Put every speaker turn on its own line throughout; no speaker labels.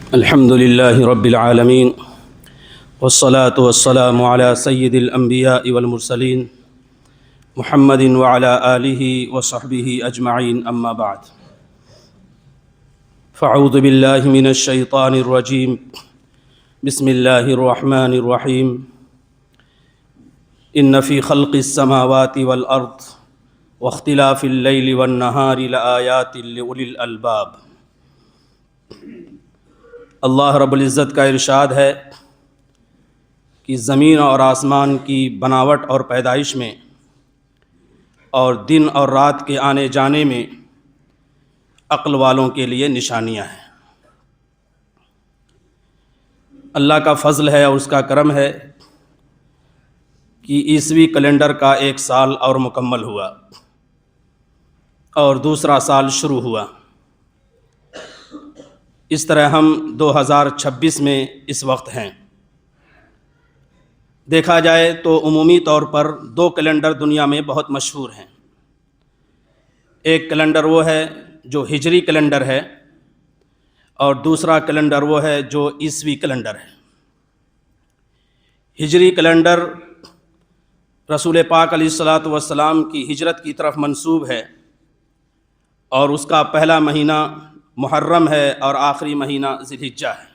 الحمد لله رب العالمين والصلاة والسلام على سيد الأنبياء والمرسلين محمد وعلى آله وصحبه أجمعين أما بعد فأعوذ بالله من الشيطان الرجيم بسم الله الرحمن الرحيم إن في خلق السماوات والأرض واختلاف الليل والنهار لآيات لأولي الألباب۔ اللہ رب العزت کا ارشاد ہے کہ زمین اور آسمان کی بناوٹ اور پیدائش میں اور دن اور رات کے آنے جانے میں عقل والوں کے لیے نشانیاں ہیں۔ اللہ کا فضل ہے اور اس کا کرم ہے کہ عیسوی کیلنڈر کا ایک سال اور مکمل ہوا اور دوسرا سال شروع ہوا۔ اس طرح ہم 2026 میں اس وقت ہیں۔ دیکھا جائے تو عمومی طور پر دو کیلنڈر دنیا میں بہت مشہور ہیں۔ ایک کیلنڈر وہ ہے جو ہجری کیلنڈر ہے اور دوسرا کیلنڈر وہ ہے جو عیسوی کیلنڈر ہے۔ ہجری کیلنڈر رسول پاک علیہ الصلاۃ والسلام کی ہجرت کی طرف منسوب ہے اور اس کا پہلا مہینہ محرم ہے اور آخری مہینہ ذی الحجہ ہے۔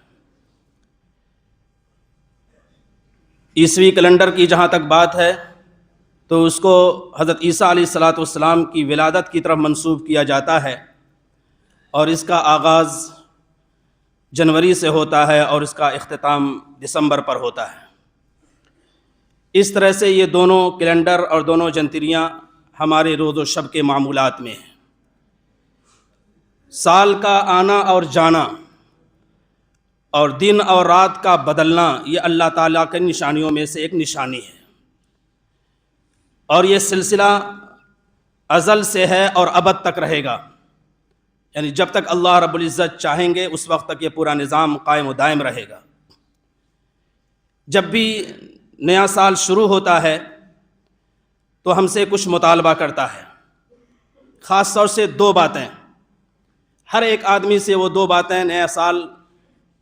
عیسوی کیلنڈر کی جہاں تک بات ہے تو اس کو حضرت عیسیٰ علیہ الصلاۃ والسلام کی ولادت کی طرف منسوب کیا جاتا ہے اور اس کا آغاز جنوری سے ہوتا ہے اور اس کا اختتام دسمبر پر ہوتا ہے۔ اس طرح سے یہ دونوں کیلنڈر اور دونوں جنتریاں ہمارے روز و شب کے معمولات میں ہیں۔ سال کا آنا اور جانا اور دن اور رات کا بدلنا یہ اللہ تعالیٰ کی نشانیوں میں سے ایک نشانی ہے اور یہ سلسلہ ازل سے ہے اور ابد تک رہے گا، یعنی جب تک اللہ رب العزت چاہیں گے اس وقت تک یہ پورا نظام قائم و دائم رہے گا۔ جب بھی نیا سال شروع ہوتا ہے تو ہم سے کچھ مطالبہ کرتا ہے، خاص طور سے دو باتیں۔ ہر ایک آدمی سے وہ دو باتیں نیا سال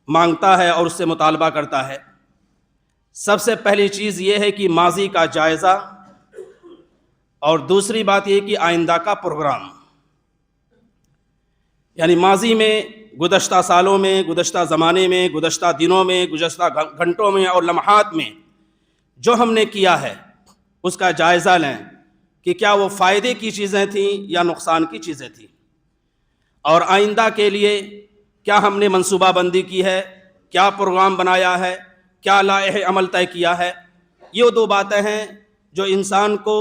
مانگتا ہے اور اس سے مطالبہ کرتا ہے۔ سب سے پہلی چیز یہ ہے کہ ماضی کا جائزہ اور دوسری بات یہ کہ آئندہ کا پروگرام، یعنی ماضی میں گزشتہ سالوں میں، گزشتہ زمانے میں، گزشتہ دنوں میں، گزشتہ گھنٹوں میں اور لمحات میں جو ہم نے کیا ہے اس کا جائزہ لیں کہ کیا وہ فائدے کی چیزیں تھیں یا نقصان کی چیزیں تھیں، اور آئندہ کے لیے کیا ہم نے منصوبہ بندی کی ہے، کیا پروگرام بنایا ہے، کیا لائحہ عمل طے کیا ہے۔ یہ دو باتیں ہیں جو انسان کو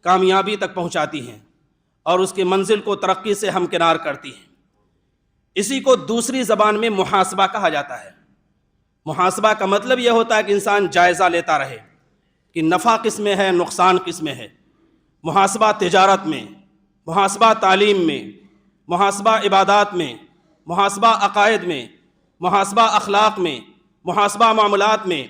کامیابی تک پہنچاتی ہیں اور اس کی منزل کو ترقی سے ہمکنار کرتی ہیں۔ اسی کو دوسری زبان میں محاسبہ کہا جاتا ہے۔ محاسبہ کا مطلب یہ ہوتا ہے کہ انسان جائزہ لیتا رہے کہ نفع کس میں ہے، نقصان کس میں ہے۔ محاسبہ تجارت میں، محاسبہ تعلیم میں، محاسبہ عبادات میں، محاسبہ عقائد میں، محاسبہ اخلاق میں، محاسبہ معاملات میں،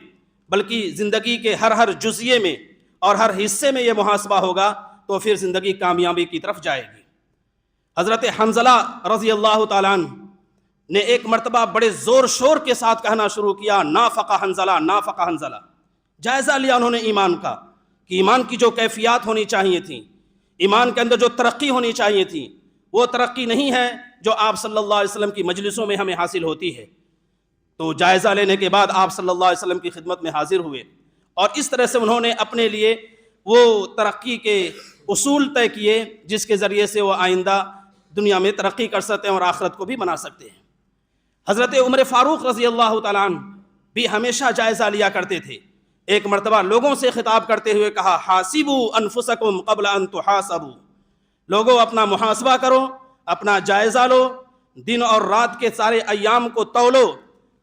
بلکہ زندگی کے ہر جزئیے میں اور ہر حصے میں یہ محاسبہ ہوگا تو پھر زندگی کامیابی کی طرف جائے گی۔ حضرت حنظلہ رضی اللہ تعالیٰ عنہ نے ایک مرتبہ بڑے زور شور کے ساتھ کہنا شروع کیا، نافق حنظلہ، نافق حنظلہ۔ جائزہ لیا انہوں نے ایمان کا کہ ایمان کی جو کیفیات ہونی چاہیے تھیں، ایمان کے اندر جو ترقی ہونی چاہیے تھی، وہ ترقی نہیں ہے جو آپ صلی اللہ علیہ وسلم کی مجلسوں میں ہمیں حاصل ہوتی ہے۔ تو جائزہ لینے کے بعد آپ صلی اللہ علیہ وسلم کی خدمت میں حاضر ہوئے اور اس طرح سے انہوں نے اپنے لیے وہ ترقی کے اصول طے کیے جس کے ذریعے سے وہ آئندہ دنیا میں ترقی کر سکتے ہیں اور آخرت کو بھی بنا سکتے ہیں۔ حضرت عمر فاروق رضی اللہ تعالیٰ عنہ بھی ہمیشہ جائزہ لیا کرتے تھے۔ ایک مرتبہ لوگوں سے خطاب کرتے ہوئے کہا، حاسبوا انفسکم قبل ان تحاسبوا، لوگوں اپنا محاسبہ کرو، اپنا جائزہ لو، دن اور رات کے سارے ایام کو تولو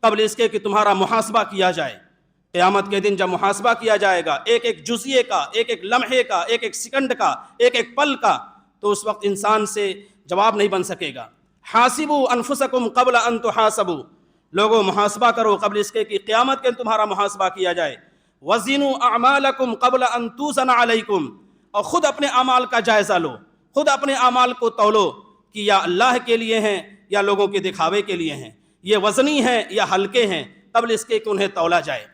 قبل اس کے کہ تمہارا محاسبہ کیا جائے۔ قیامت کے دن جب محاسبہ کیا جائے گا ایک ایک جزئیے کا، ایک ایک لمحے کا، ایک ایک سیکنڈ کا، ایک ایک پل کا، تو اس وقت انسان سے جواب نہیں بن سکے گا۔ حاسبوا انفسکم قبل ان تحاسبوا، لوگوں محاسبہ کرو قبل اس کے کہ قیامت کے دن تمہارا محاسبہ کیا جائے۔ وزنوا اعمالکم قبل ان توزن علیکم، اور خود اپنے اعمال کا جائزہ لو، خود اپنے اعمال کو تولو کہ یا اللہ کے لیے ہیں یا لوگوں کے دکھاوے کے لیے ہیں، یہ وزنی ہیں یا ہلکے ہیں، قبل اس کے کہ انہیں تولا جائے۔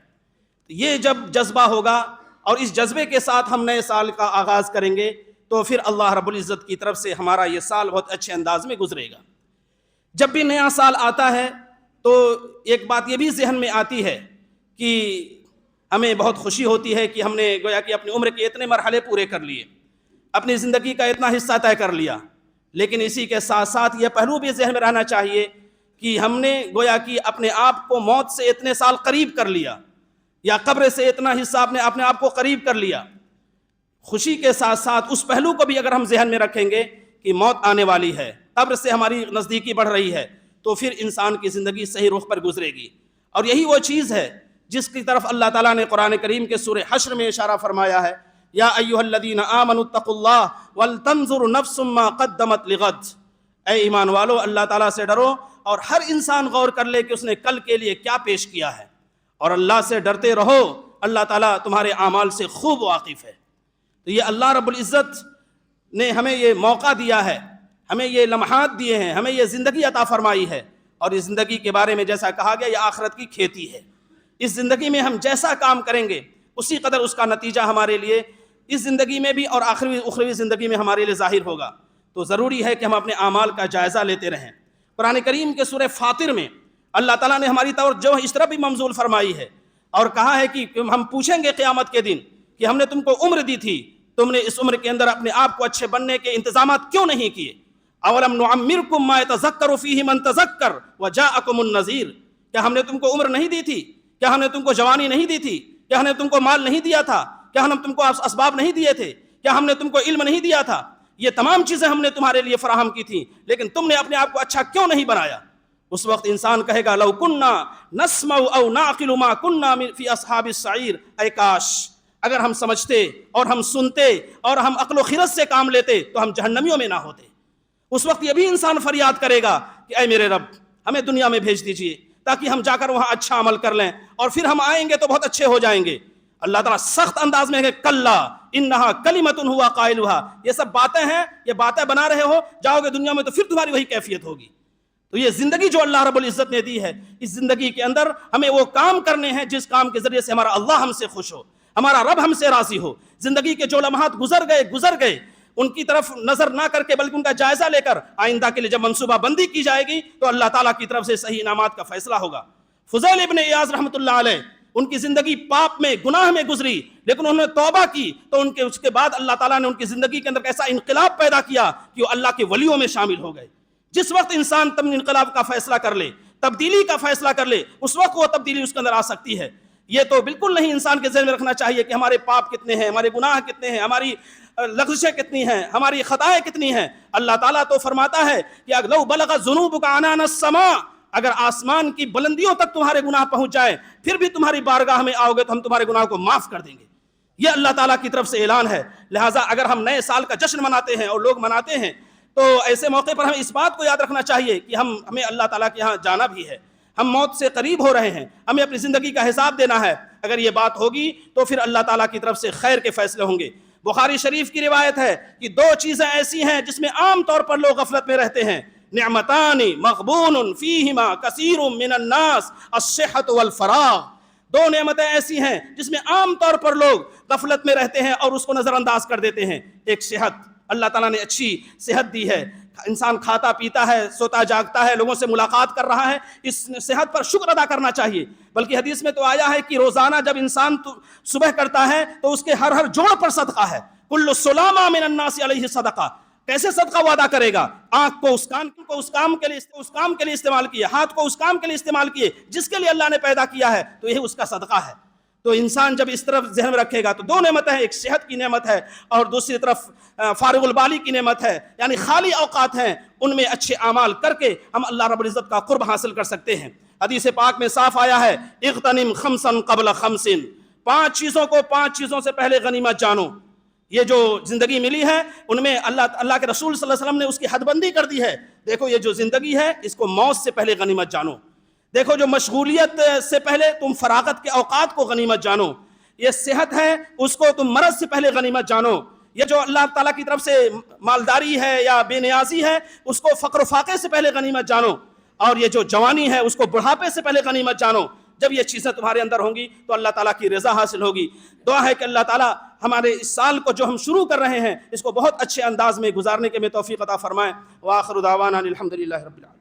یہ جب جذبہ ہوگا اور اس جذبے کے ساتھ ہم نئے سال کا آغاز کریں گے تو پھر اللہ رب العزت کی طرف سے ہمارا یہ سال بہت اچھے انداز میں گزرے گا۔ جب بھی نیا سال آتا ہے تو ایک بات یہ بھی ذہن میں آتی ہے کہ ہمیں بہت خوشی ہوتی ہے کہ ہم نے گویا کہ اپنی عمر کے اتنے مرحلے پورے کر لیے، اپنی زندگی کا اتنا حصہ طے کر لیا، لیکن اسی کے ساتھ ساتھ یہ پہلو بھی ذہن میں رہنا چاہیے کہ ہم نے گویا کہ اپنے آپ کو موت سے اتنے سال قریب کر لیا، یا قبر سے اتنا حصہ اپنے آپ کو قریب کر لیا۔ خوشی کے ساتھ ساتھ اس پہلو کو بھی اگر ہم ذہن میں رکھیں گے کہ موت آنے والی ہے، قبر سے ہماری نزدیکی بڑھ رہی ہے، تو پھر انسان کی زندگی صحیح رخ پر گزرے گی۔ اور یہی وہ چیز ہے جس کی طرف اللہ تعالیٰ نے قرآن کریم کے سورہ حشر میں اشارہ فرمایا ہے، یا ایھا الذین آمنوا اتقوا اللہ ولتنظر نفس ما قدمت لغد۔ اے ایمان والو، اللہ تعالیٰ سے ڈرو اور ہر انسان غور کر لے کہ اس نے کل کے لیے کیا پیش کیا ہے، اور اللہ سے ڈرتے رہو، اللہ تعالیٰ تمہارے اعمال سے خوب واقف ہے۔ تو یہ اللہ رب العزت نے ہمیں یہ موقع دیا ہے، ہمیں یہ لمحات دیے ہیں، ہمیں یہ زندگی عطا فرمائی ہے، اور اس زندگی کے بارے میں جیسا کہا گیا یہ آخرت کی کھیتی ہے۔ اس زندگی میں ہم جیسا کام کریں گے اسی قدر اس کا نتیجہ ہمارے لیے اس زندگی میں بھی اور اخروی زندگی میں ہمارے لیے ظاہر ہوگا۔ تو ضروری ہے کہ ہم اپنے اعمال کا جائزہ لیتے رہیں۔ قرآن کریم کے سورہ فاطر میں اللہ تعالیٰ نے ہماری توجہ اس طرح بھی مبذول فرمائی ہے اور کہا ہے کہ ہم پوچھیں گے قیامت کے دن کہ ہم نے تم کو عمر دی تھی، تم نے اس عمر کے اندر اپنے آپ کو اچھے بننے کے انتظامات کیوں نہیں کیے؟ اولم نعمرکم ما یتذکر فیہ من تذکر وجاءکم النذیر۔ کیا ہم نے تم کو عمر نہیں دی تھی؟ کیا ہم نے تم کو جوانی نہیں دی تھی؟ کیا ہم نے تم کو مال نہیں دیا تھا؟ کیا ہم نے تم کو اسباب نہیں دیے تھے؟ کیا ہم نے تم کو علم نہیں دیا تھا؟ یہ تمام چیزیں ہم نے تمہارے لیے فراہم کی تھیں، لیکن تم نے اپنے آپ کو اچھا کیوں نہیں بنایا؟ اس وقت انسان کہے گا لو کننا نسمع او نعقل ما کننا فی اصحاب السعیر۔ اے کاش اگر ہم سمجھتے اور ہم سنتے اور ہم عقل و خرد سے کام لیتے تو ہم جہنمیوں میں نہ ہوتے۔ اس وقت یہ بھی انسان فریاد کرے گا کہ اے میرے رب، ہمیں دنیا میں بھیج دیجئے تاکہ ہم جا کر وہاں اچھا عمل کر لیں اور پھر ہم آئیں گے تو بہت اچھے ہو جائیں گے۔ اللہ تعالیٰ سخت انداز میں ہے کہ کلا انہا کلمۃ ہوا قائلھا، یہ سب باتیں ہیں، یہ باتیں بنا رہے ہو، جاؤ گے دنیا میں تو پھر تمہاری وہی کیفیت ہوگی۔ تو یہ زندگی جو اللہ رب العزت نے دی ہے، اس زندگی کے اندر ہمیں وہ کام کرنے ہیں جس کام کے ذریعے سے ہمارا اللہ ہم سے خوش ہو، ہمارا رب ہم سے راضی ہو۔ زندگی کے جو لمحات گزر گئے ان کی طرف نظر نہ کر کے بلکہ ان کا جائزہ لے کر آئندہ کے لیے جب منصوبہ بندی کی جائے گی تو اللہ تعالیٰ کی طرف سے صحیح انعامات کا فیصلہ ہوگا۔ فضیل ابن عیاض رحمۃ اللہ علیہ، ان کی زندگی پاپ میں گناہ میں گزری، لیکن انہوں نے توبہ کی تو اس کے بعد اللہ تعالیٰ نے ان کی زندگی کے اندر ایسا انقلاب پیدا کیا کہ وہ اللہ کے ولیوں میں شامل ہو گئے۔ جس وقت انسان انقلاب کا فیصلہ کر لے، تبدیلی کا فیصلہ کر لے، اس وقت وہ تبدیلی اس کے اندر آ سکتی ہے۔ یہ تو بالکل نہیں انسان کے ذہن میں رکھنا چاہیے کہ ہمارے پاپ کتنے ہیں، ہمارے گناہ کتنے ہیں، ہماری لغزشیں کتنی ہیں، ہماری خطائیں کتنی ہیں۔ اللہ تعالیٰ تو فرماتا ہے کہ لو بلغ ذنوبک عنان السماء، اگر آسمان کی بلندیوں تک تمہارے گناہ پہنچ جائے پھر بھی تمہاری بارگاہ میں آؤ گے تو ہم تمہارے گناہ کو معاف کر دیں گے۔ یہ اللہ تعالیٰ کی طرف سے اعلان ہے۔ لہٰذا اگر ہم نئے سال کا جشن مناتے ہیں اور لوگ مناتے ہیں تو ایسے موقع پر ہمیں اس بات کو یاد رکھنا چاہیے کہ ہمیں اللہ تعالیٰ کے یہاں جانا بھی ہے، ہم موت سے قریب ہو رہے ہیں، ہمیں اپنی زندگی کا حساب دینا ہے۔ اگر یہ بات ہوگی تو پھر اللہ تعالیٰ کی طرف سے خیر کے فیصلے ہوں گے۔ بخاری شریف کی روایت ہے کہ دو چیزیں ایسی ہیں جس میں عام طور پر لوگ غفلت میں رہتے ہیں، نعمتان مغبون فیہما کثیر من الناس الصحۃ والفراغ۔ دو نعمتیں ایسی ہیں جس میں عام طور پر لوگ غفلت میں رہتے ہیں اور اس کو نظر انداز کر دیتے ہیں۔ ایک صحت، اللہ تعالیٰ نے اچھی صحت دی ہے، انسان کھاتا پیتا ہے، سوتا جاگتا ہے، لوگوں سے ملاقات کر رہا ہے، اس صحت پر شکر ادا کرنا چاہیے۔ بلکہ حدیث میں تو آیا ہے کہ روزانہ جب انسان صبح کرتا ہے تو اس کے ہر جوڑ پر صدقہ ہے۔ کل سلامہ من الناس علیہ صدقہ۔ کیسے صدقہ وہ ادا کرے گا؟ آنکھ کو اس کام کے لیے استعمال کیے، ہاتھ کو اس کام کے لیے استعمال کیے جس کے لیے اللہ نے پیدا کیا ہے، تو یہ اس کا صدقہ ہے۔ تو انسان جب اس طرف ذہن میں رکھے گا تو دو نعمتیں ہیں، ایک صحت کی نعمت ہے اور دوسری طرف فارغ البالی کی نعمت ہے، یعنی خالی اوقات ہیں، ان میں اچھے اعمال کر کے ہم اللہ رب العزت کا قرب حاصل کر سکتے ہیں۔ حدیث پاک میں صاف آیا ہے اغتنم خمسا قبل خمس، 5 چیزوں کو 5 چیزوں سے پہلے غنیمت جانو۔ یہ جو زندگی ملی ہے ان میں اللہ کے رسول صلی اللہ علیہ وسلم نے اس کی حد بندی کر دی ہے۔ دیکھو یہ جو زندگی ہے اس کو موت سے پہلے غنیمت جانو۔ دیکھو جو مشغولیت سے پہلے تم فراغت کے اوقات کو غنیمت جانو۔ یہ صحت ہے اس کو تم مرض سے پہلے غنیمت جانو۔ یہ جو اللہ تعالیٰ کی طرف سے مالداری ہے یا بے نیازی ہے اس کو فقر و فاقے سے پہلے غنیمت جانو۔ اور یہ جو جوانی ہے اس کو بڑھاپے سے پہلے غنیمت جانو. جب یہ چیزیں تمہارے اندر ہوں گی تو اللہ تعالیٰ کی رضا حاصل ہوگی. دعا ہے کہ اللہ تعالیٰ ہمارے اس سال کو جو ہم شروع کر رہے ہیں اس کو بہت اچھے انداز میں گزارنے کے میں توفیق عطا فرمائے. وآخر دعوانا الحمدللہ رب العالمین.